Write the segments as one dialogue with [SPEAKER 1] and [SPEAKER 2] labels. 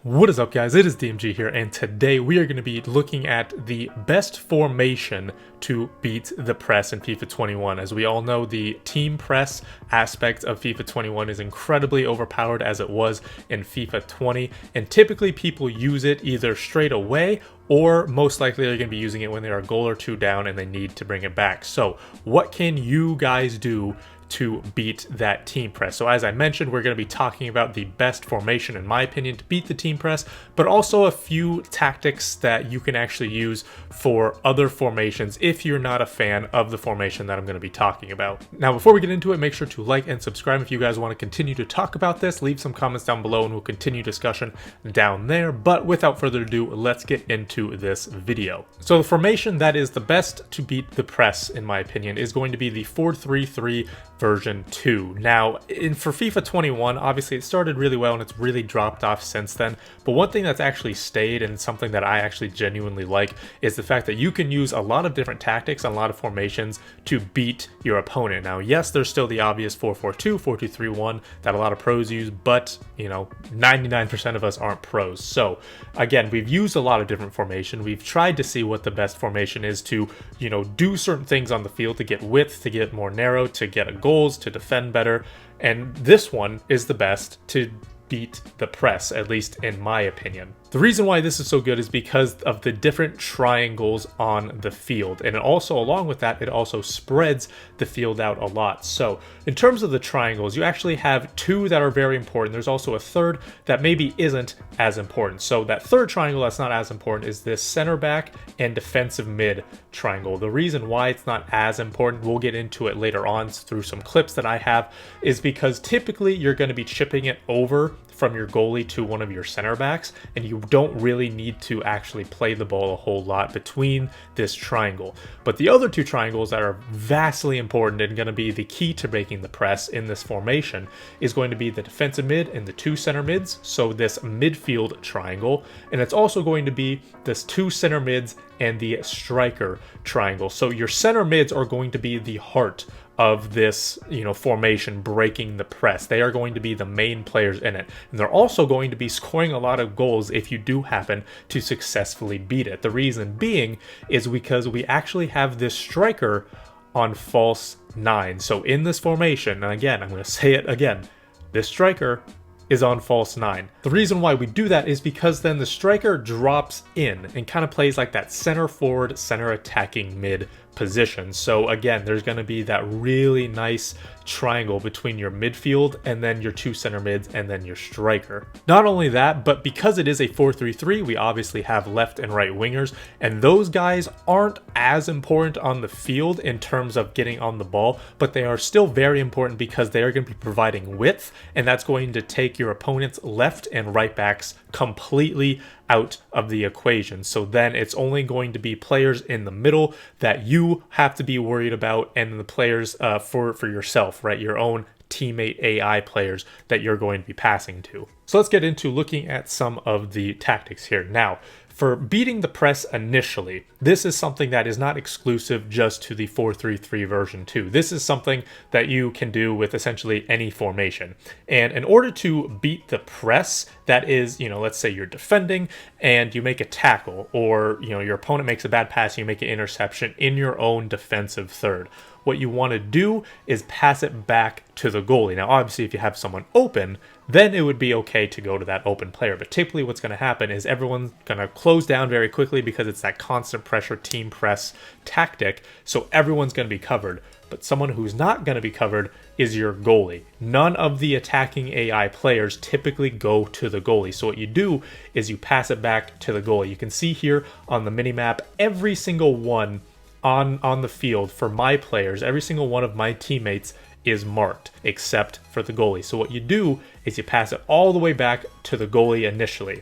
[SPEAKER 1] What is up, guys? It is DMG here, and today we are going to be looking at the best formation to beat the press in FIFA 21. As we all know, the team press aspect of FIFA 21 is incredibly overpowered as it was in FIFA 20, and typically people use it either straight away or most likely they're going to be using it when they are a goal or two down and they need to bring it back. So what can you guys do to beat that team press? So as I mentioned, we're going to be talking about the best formation in my opinion to beat the team press, but also a few tactics that you can actually use for other formations if you're not a fan of the formation that I'm going to be talking about. Now before we get into it, make sure to like and subscribe if you guys want to continue to talk about this. Leave some comments down below and we'll continue discussion down there. But without further ado, let's get into this video. So the formation that is the best to beat the press in my opinion is going to be the 4-3-3 version 2. Now, for FIFA 21, obviously it started really well and it's really dropped off since then, but one thing that's actually stayed and something that I actually genuinely like is the fact that you can use a lot of different tactics and a lot of formations to beat your opponent. Now, yes, there's still the obvious 4-4-2, 4-2-3-1 that a lot of pros use, but, you know, 99% of us aren't pros. So, again, we've used a lot of different formation. We've tried to see what the best formation is to, you know, do certain things on the field to get width, to get more narrow, to get a goal, to defend better, and this one is the best to beat the press, at least in my opinion. The reason why this is so good is because of the different triangles on the field, and it also, along with that, it also spreads the field out a lot. So in terms of the triangles, you actually have two that are very important. There's also a third that maybe isn't as important. So that third triangle that's not as important is this center back and defensive mid triangle. The reason why it's not as important, we'll get into it later on through some clips that I have, is because typically you're going to be chipping it over from your goalie to one of your center backs, and you don't really need to actually play the ball a whole lot between this triangle. But the other two triangles that are vastly important and going to be the key to breaking the press in this formation is going to be the defensive mid and the two center mids, so this midfield triangle, and it's also going to be this two center mids and the striker triangle. So your center mids are going to be the heart of this, you know, formation breaking the press. They are going to be the main players in it, and they're also going to be scoring a lot of goals if you do happen to successfully beat it. The reason being is because we actually have this striker on false 9. So in this formation, and again, I'm going to say it again, this striker is on false 9. The reason why we do that is because then the striker drops in and kind of plays like that center forward, center attacking mid position. So again, there's going to be that really nice triangle between your midfield and then your two center mids and then your striker. Not only that, but because it is a 4-3-3, we obviously have left and right wingers, and those guys aren't as important on the field in terms of getting on the ball, but they are still very important because they are going to be providing width, and that's going to take your opponent's left and right backs completely out of the equation. So then it's only going to be players in the middle that you have to be worried about, and the players for yourself, right? Your own teammate AI players that you're going to be passing to. So let's get into looking at some of the tactics here. Now, for beating the press initially, this is something that is not exclusive just to the 4-3-3 version 2. This is something that you can do with essentially any formation. And in order to beat the press, that is, you know, let's say you're defending and you make a tackle, or, you know, your opponent makes a bad pass, you make an interception in your own defensive third. What you want to do is pass it back to the goalie. Now, obviously, if you have someone open, then it would be okay to go to that open player. But typically what's going to happen is everyone's going to close down very quickly because it's that constant pressure team press tactic. So everyone's going to be covered. But someone who's not going to be covered is your goalie. None of the attacking AI players typically go to the goalie. So what you do is you pass it back to the goalie. You can see here on the minimap, every single one on the field for my players, every single one of my teammates is marked except for the goalie. So what you do is you pass it all the way back to the goalie initially.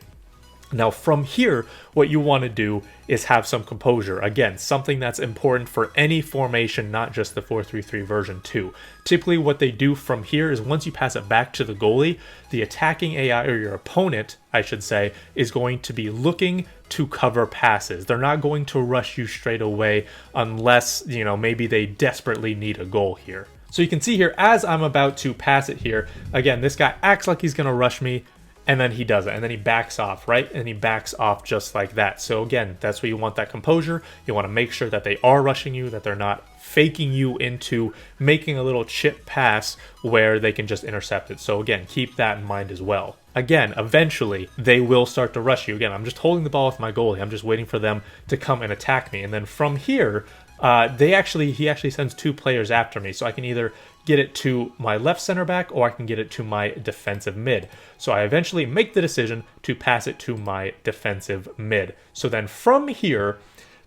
[SPEAKER 1] Now from here, what you want to do is have some composure. Again, something that's important for any formation, not just the 4-3-3 version 2. Typically what they do from here is once you pass it back to the goalie, the attacking AI, or your opponent, I should say, is going to be looking to cover passes. They're not going to rush you straight away unless, you know, maybe they desperately need a goal here. So you can see here, as I'm about to pass it here, again, this guy acts like he's going to rush me, And then he does it, and then he backs off, right? And he backs off just like that. So again, that's where you want that composure. You want to make sure that they are rushing you, that they're not faking you into making a little chip pass where they can just intercept it. So again, keep that in mind as well. Again, eventually they will start to rush you. Again, I'm just holding the ball with my goalie. I'm just waiting for them to come and attack me. And then from here, he actually sends 2 players after me. So I can either get it to my left center back or I can get it to my defensive mid. So I eventually make the decision to pass it to my defensive mid. So then from here,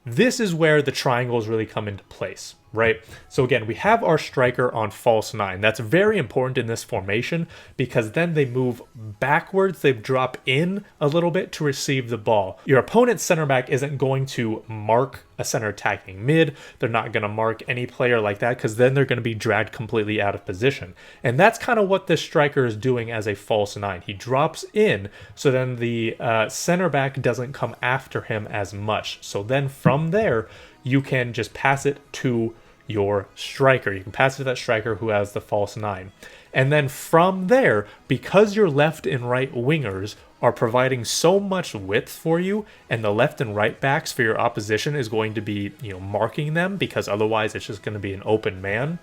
[SPEAKER 1] this is where the triangles really come into place, right? So again, we have our striker on false 9. That's very important in this formation because then they move backwards. They drop in a little bit to receive the ball. Your opponent's center back isn't going to mark a center attacking mid. They're not going to mark any player like that because then they're going to be dragged completely out of position. And that's kind of what this striker is doing as a false 9. He drops in so then the center back doesn't come after him as much. So then from there, you can just pass it to your striker. You can pass it to that striker who has the false 9. And then from there, because your left and right wingers are providing so much width for you, and the left and right backs for your opposition is going to be, marking them because otherwise it's just going to be an open man.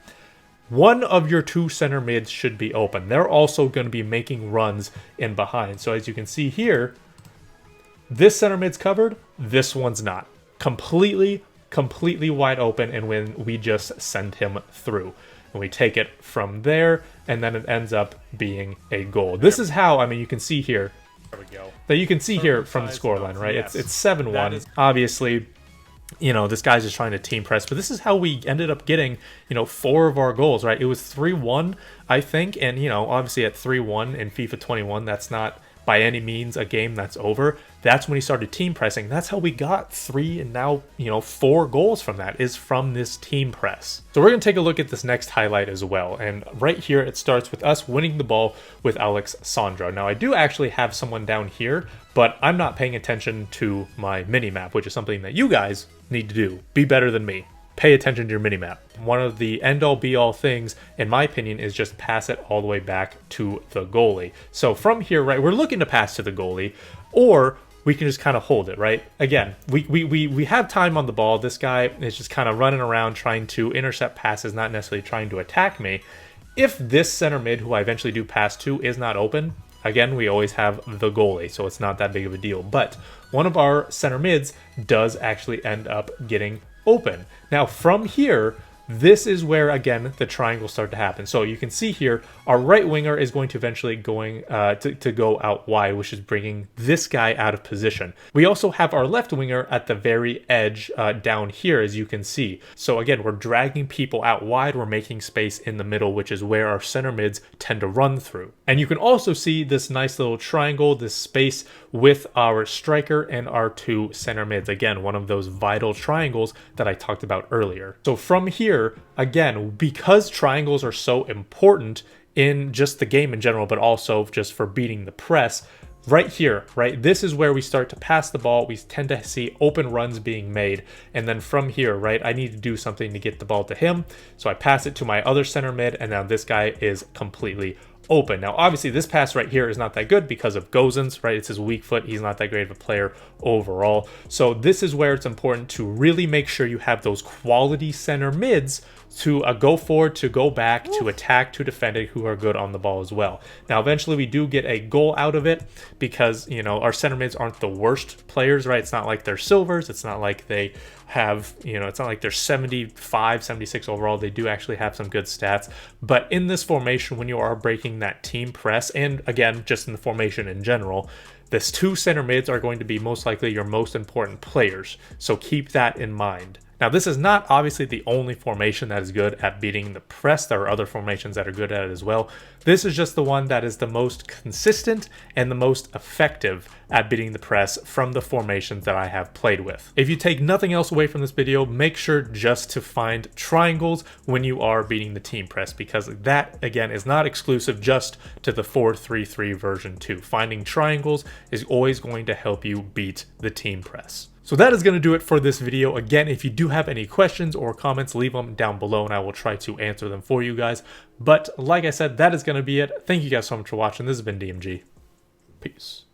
[SPEAKER 1] One of your 2 center mids should be open. They're also going to be making runs in behind. So as you can see here, this center mid's covered, this one's not. Completely wide open, and when we just send him through. And we take it from there, and then it ends up being a goal. This is how, you can see here. There we go. That you can see here from the scoreline, right? Yes. It's 7-1. Obviously, this guy's just trying to team press, but this is how we ended up getting, 4 of our goals, right? It was 3-1, I think, and, obviously at 3-1 in FIFA 21, that's not by any means a game that's over. That's when he started team pressing. That's how we got 3 and now, 4 goals from that is from this team press. So we're going to take a look at this next highlight as well. And right here, it starts with us winning the ball with Alex Sandro. Now I do actually have someone down here, but I'm not paying attention to my mini map, which is something that you guys need to do. Be better than me. Pay attention to your minimap. One of the end-all be-all things, in my opinion, is just pass it all the way back to the goalie. So from here, right, we're looking to pass to the goalie, or we can just kind of hold it, right? Again, we have time on the ball. This guy is just kind of running around trying to intercept passes, not necessarily trying to attack me. If this center mid, who I eventually do pass to, is not open, again, we always have the goalie, so it's not that big of a deal. But one of our center mids does actually end up getting open. Now from here, this is where again the triangles start to happen. So you can see here our right winger is going to eventually to go out wide, which is bringing this guy out of position. We also have our left winger at the very edge down here, as you can see. So again, we're dragging people out wide, we're making space in the middle, which is where our center mids tend to run through. And you can also see this nice little triangle, this space with our striker and our 2 center mids. Again, one of those vital triangles that I talked about earlier. So from here, again, because triangles are so important in just the game in general, but also just for beating the press, right here, right, this is where we start to pass the ball. We tend to see open runs being made. And then from here, right, I need to do something to get the ball to him. So I pass it to my other center mid, and now this guy is completely open. Now, obviously, this pass right here is not that good because of Gozens, right? It's his weak foot. He's not that great of a player overall. So this is where it's important to really make sure you have those quality center mids to go forward, to go back, to attack, to defend it, who are good on the ball as well. Now, eventually, we do get a goal out of it because, our center mids aren't the worst players, right? It's not like they're silvers. It's not like they have, it's not like they're 75, 76 overall. They do actually have some good stats. But in this formation, when you are breaking that team press, and again, just in the formation in general, this 2 center mids are going to be most likely your most important players. So keep that in mind. Now, this is not obviously the only formation that is good at beating the press. There are other formations that are good at it as well. This is just the one that is the most consistent and the most effective at beating the press from the formations that I have played with. If you take nothing else away from this video, make sure just to find triangles when you are beating the team press, because that, again, is not exclusive just to the 4-3-3 version 2. Finding triangles is always going to help you beat the team press. So that is going to do it for this video. Again, if you do have any questions or comments, leave them down below and I will try to answer them for you guys. But like I said, that is going to be it. Thank you guys so much for watching. This has been DMG. Peace.